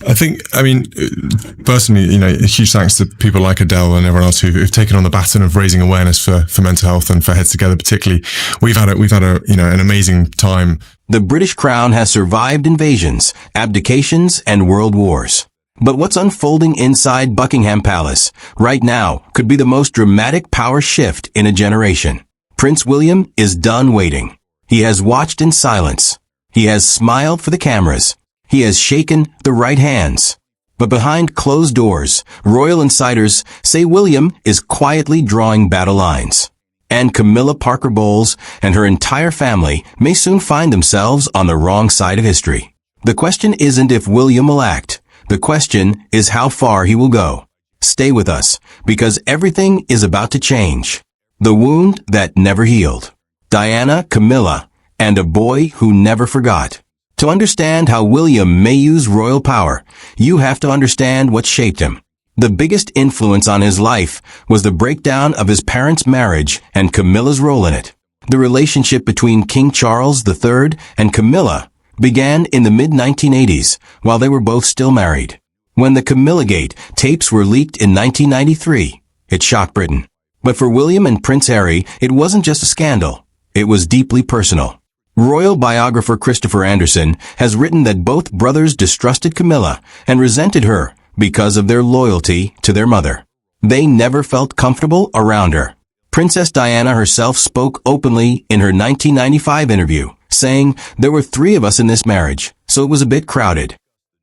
I think, I mean, personally, a huge thanks to people like Adele and everyone else who've taken on the baton of raising awareness for mental health and for Heads Together particularly. We've had an amazing time. The British crown has survived invasions, abdications, and world wars. But what's unfolding inside Buckingham Palace right now could be the most dramatic power shift in a generation. Prince William is done waiting. He has watched in silence. He has smiled for the cameras. He has shaken the right hands. But behind closed doors, royal insiders say William is quietly drawing battle lines. And Camilla Parker Bowles and her entire family may soon find themselves on the wrong side of history. The question isn't if William will act. The question is how far he will go. Stay with us, because everything is about to change. The wound that never healed. Diana, Camilla, and a boy who never forgot. To understand how William may use royal power, you have to understand what shaped him. The biggest influence on his life was the breakdown of his parents' marriage and Camilla's role in it. The relationship between King Charles III and Camilla began in the mid-1980s while they were both still married. When the Camillagate tapes were leaked in 1993, it shocked Britain. But for William and Prince Harry, it wasn't just a scandal. It was deeply personal. Royal biographer Christopher Anderson has written that both brothers distrusted Camilla and resented her because of their loyalty to their mother. They never felt comfortable around her. Princess Diana herself spoke openly in her 1995 interview, saying, "There were 3 of us in this marriage, so it was a bit crowded."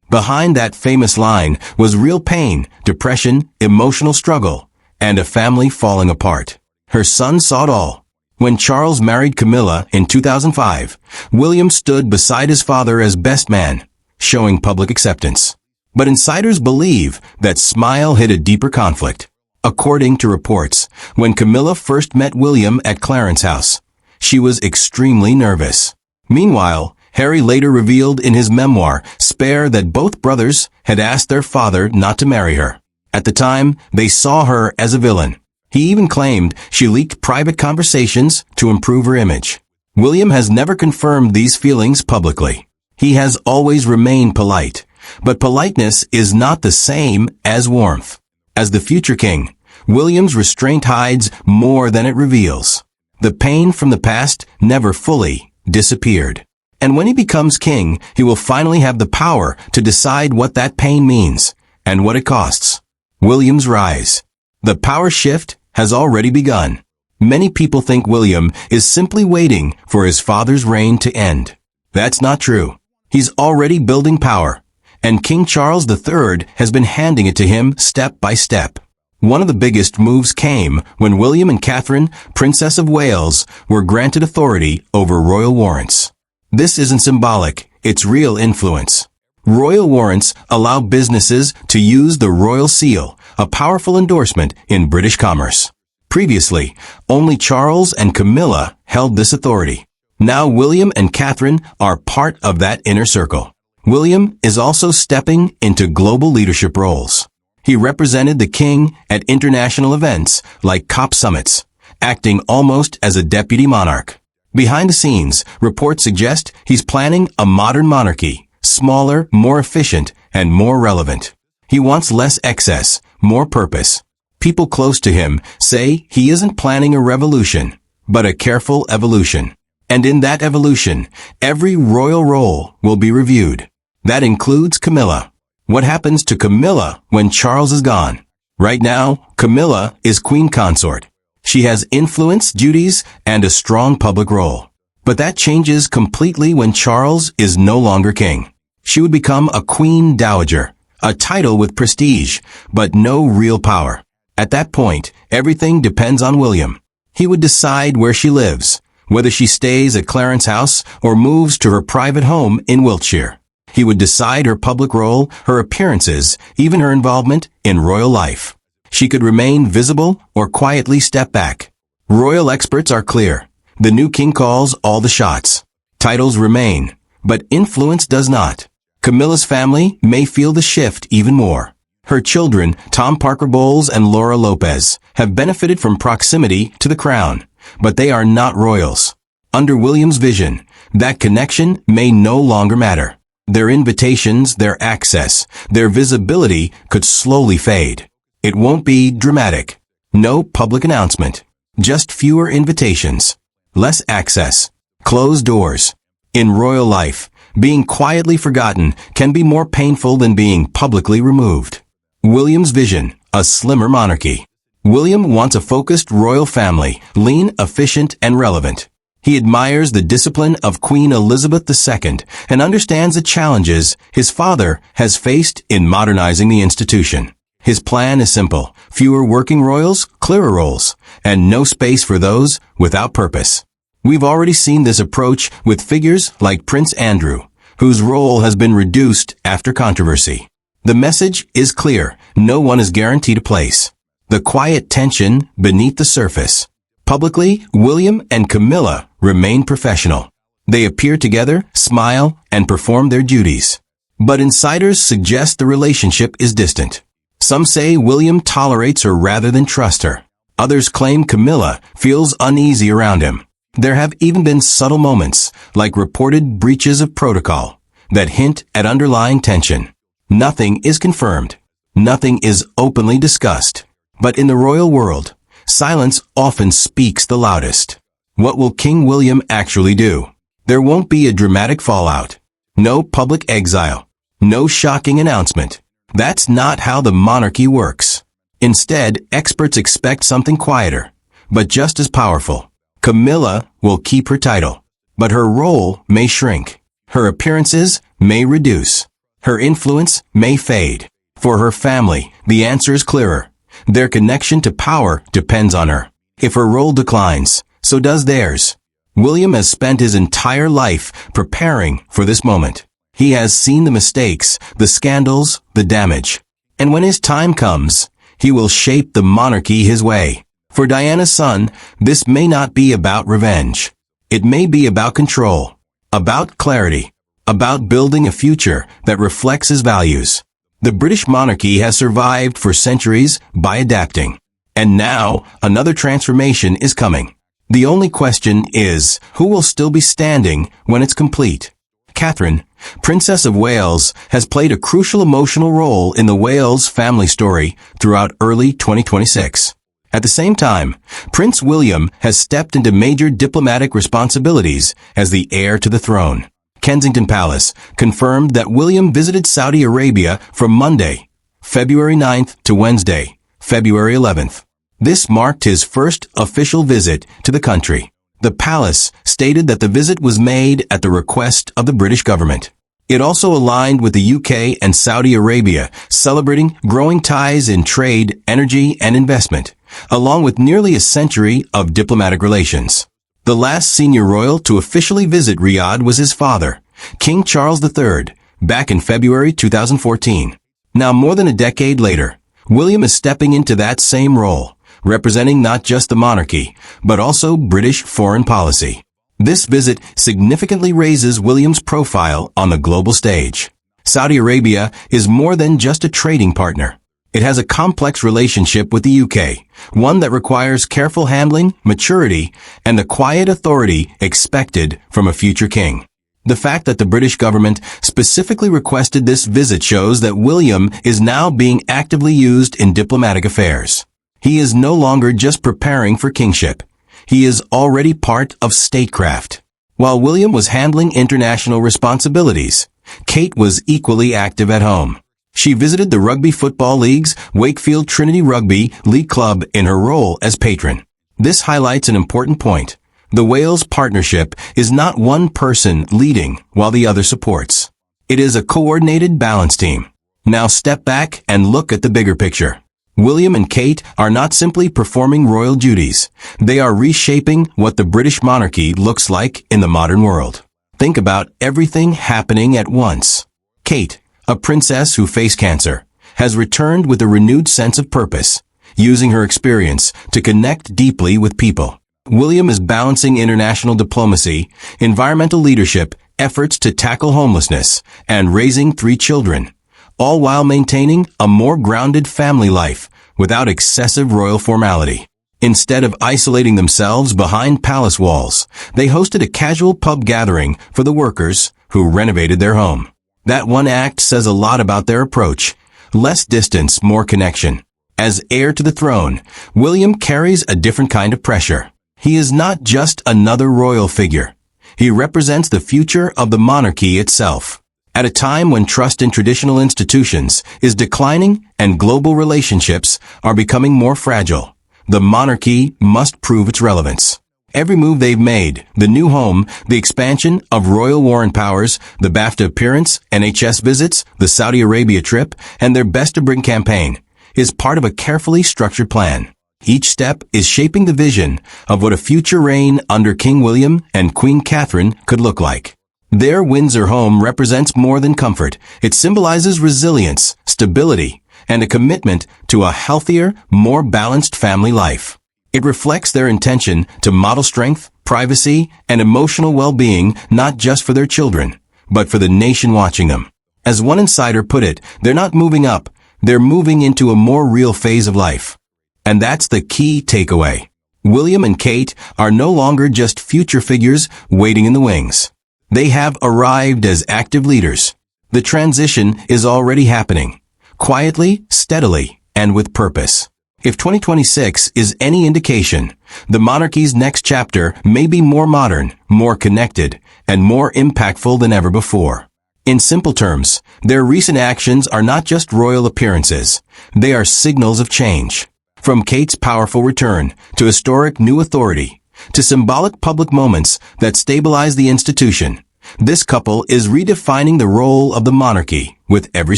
Behind that famous line was real pain, depression, emotional struggle, and a family falling apart. Her son saw it all. When Charles married Camilla in 2005, William stood beside his father as best man, showing public acceptance. But insiders believe that smile hid a deeper conflict. According to reports, when Camilla first met William at Clarence House, she was extremely nervous. Meanwhile, Harry later revealed in his memoir, Spare, that both brothers had asked their father not to marry her. At the time, they saw her as a villain. He even claimed she leaked private conversations to improve her image. William has never confirmed these feelings publicly. He has always remained polite, but politeness is not the same as warmth. As the future king, William's restraint hides more than it reveals. The pain from the past never fully disappeared. And when he becomes king, he will finally have the power to decide what that pain means and what it costs. William's rise. The power shift has already begun. Many people think William is simply waiting for his father's reign to end. That's not true. He's already building power, and King Charles III has been handing it to him step by step. One of the biggest moves came when William and Catherine, Princess of Wales, were granted authority over royal warrants. This isn't symbolic, it's real influence. Royal warrants allow businesses to use the royal seal, a powerful endorsement in British commerce. Previously, only Charles and Camilla held this authority. Now William and Catherine are part of that inner circle. William is also stepping into global leadership roles. He represented the king at international events like COP summits, acting almost as a deputy monarch. Behind the scenes, reports suggest he's planning a modern monarchy, smaller, more efficient, and more relevant. He wants less excess, more purpose. People close to him say he isn't planning a revolution, but a careful evolution. And in that evolution, every royal role will be reviewed. That includes Camilla. What happens to Camilla when Charles is gone? Right now, Camilla is queen consort. She has influence, duties, and a strong public role. But that changes completely when Charles is no longer king. She would become a queen dowager, a title with prestige, but no real power. At that point, everything depends on William. He would decide where she lives, whether she stays at Clarence House or moves to her private home in Wiltshire. He would decide her public role, her appearances, even her involvement in royal life. She could remain visible or quietly step back. Royal experts are clear. The new king calls all the shots. Titles remain, but influence does not. Camilla's family may feel the shift even more. Her children, Tom Parker Bowles and Laura Lopez, have benefited from proximity to the crown, but they are not royals. Under William's vision, that connection may no longer matter. Their invitations, their access, their visibility could slowly fade. It won't be dramatic. No public announcement. Just fewer invitations. Less access. Closed doors. In royal life, being quietly forgotten can be more painful than being publicly removed. William's vision, a slimmer monarchy. William wants a focused royal family, lean, efficient, and relevant. He admires the discipline of Queen Elizabeth II and understands the challenges his father has faced in modernizing the institution. His plan is simple: fewer working royals, clearer roles, and no space for those without purpose. We've already seen this approach with figures like Prince Andrew, whose role has been reduced after controversy. The message is clear: no one is guaranteed a place. The quiet tension beneath the surface. Publicly, William and Camilla remain professional. They appear together, smile, and perform their duties. But insiders suggest the relationship is distant. Some say William tolerates her rather than trusts her. Others claim Camilla feels uneasy around him. There have even been subtle moments, like reported breaches of protocol, that hint at underlying tension. Nothing is confirmed. Nothing is openly discussed. But in the royal world, silence often speaks the loudest. What will King William actually do? There won't be a dramatic fallout. No public exile. No shocking announcement. That's not how the monarchy works. Instead, experts expect something quieter, but just as powerful. Camilla will keep her title, but her role may shrink. Her appearances may reduce. Her influence may fade. For her family, the answer is clearer. Their connection to power depends on her. If her role declines, so does theirs. William has spent his entire life preparing for this moment. He has seen the mistakes, the scandals, the damage. And when his time comes, he will shape the monarchy his way. For Diana's son, this may not be about revenge. It may be about control, about clarity, about building a future that reflects his values. The British monarchy has survived for centuries by adapting. And now, another transformation is coming. The only question is, who will still be standing when it's complete? Catherine, Princess of Wales, has played a crucial emotional role in the Wales family story throughout early 2026. At the same time, Prince William has stepped into major diplomatic responsibilities as the heir to the throne. Kensington Palace confirmed that William visited Saudi Arabia from Monday, February 9th to Wednesday, February 11th. This marked his first official visit to the country. The palace stated that the visit was made at the request of the British government. It also aligned with the UK and Saudi Arabia, celebrating growing ties in trade, energy, and investment, along with nearly a century of diplomatic relations. The last senior royal to officially visit Riyadh was his father, King Charles III, back in February 2014. Now, more than a decade later, William is stepping into that same role, representing not just the monarchy, but also British foreign policy. This visit significantly raises William's profile on the global stage. Saudi Arabia is more than just a trading partner. It has a complex relationship with the UK, one that requires careful handling, maturity, and the quiet authority expected from a future king. The fact that the British government specifically requested this visit shows that William is now being actively used in diplomatic affairs. He is no longer just preparing for kingship. He is already part of statecraft. While William was handling international responsibilities, Kate was equally active at home. She visited the Rugby Football League's Wakefield Trinity Rugby League Club in her role as patron. This highlights an important point. The Wales partnership is not one person leading while the other supports. It is a coordinated balance team. Now step back and look at the bigger picture. William and Kate are not simply performing royal duties. They are reshaping what the British monarchy looks like in the modern world. Think about everything happening at once. Kate, a princess who faced cancer, has returned with a renewed sense of purpose, using her experience to connect deeply with people. William is balancing international diplomacy, environmental leadership, efforts to tackle homelessness, and raising 3 children, all while maintaining a more grounded family life without excessive royal formality. Instead of isolating themselves behind palace walls, they hosted a casual pub gathering for the workers who renovated their home. That one act says a lot about their approach. Less distance, more connection. As heir to the throne, William carries a different kind of pressure. He is not just another royal figure. He represents the future of the monarchy itself. At a time when trust in traditional institutions is declining and global relationships are becoming more fragile, the monarchy must prove its relevance. Every move they've made, the new home, the expansion of royal warrant powers, the BAFTA appearance, NHS visits, the Saudi Arabia trip, and their Best to Bring campaign, is part of a carefully structured plan. Each step is shaping the vision of what a future reign under King William and Queen Catherine could look like. Their Windsor home represents more than comfort. It symbolizes resilience, stability, and a commitment to a healthier, more balanced family life. It reflects their intention to model strength, privacy, and emotional well-being not just for their children, but for the nation watching them. As one insider put it, they're not moving up, they're moving into a more real phase of life. And that's the key takeaway. William and Kate are no longer just future figures waiting in the wings. They have arrived as active leaders. The transition is already happening, quietly, steadily, and with purpose. If 2026 is any indication, the monarchy's next chapter may be more modern, more connected, and more impactful than ever before. In simple terms, their recent actions are not just royal appearances. They are signals of change. From Kate's powerful return to historic new authority to symbolic public moments that stabilize the institution, this couple is redefining the role of the monarchy with every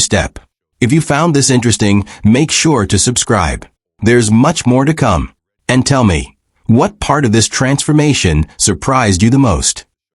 step. If you found this interesting, make sure to subscribe. There's much more to come. And tell me, what part of this transformation surprised you the most?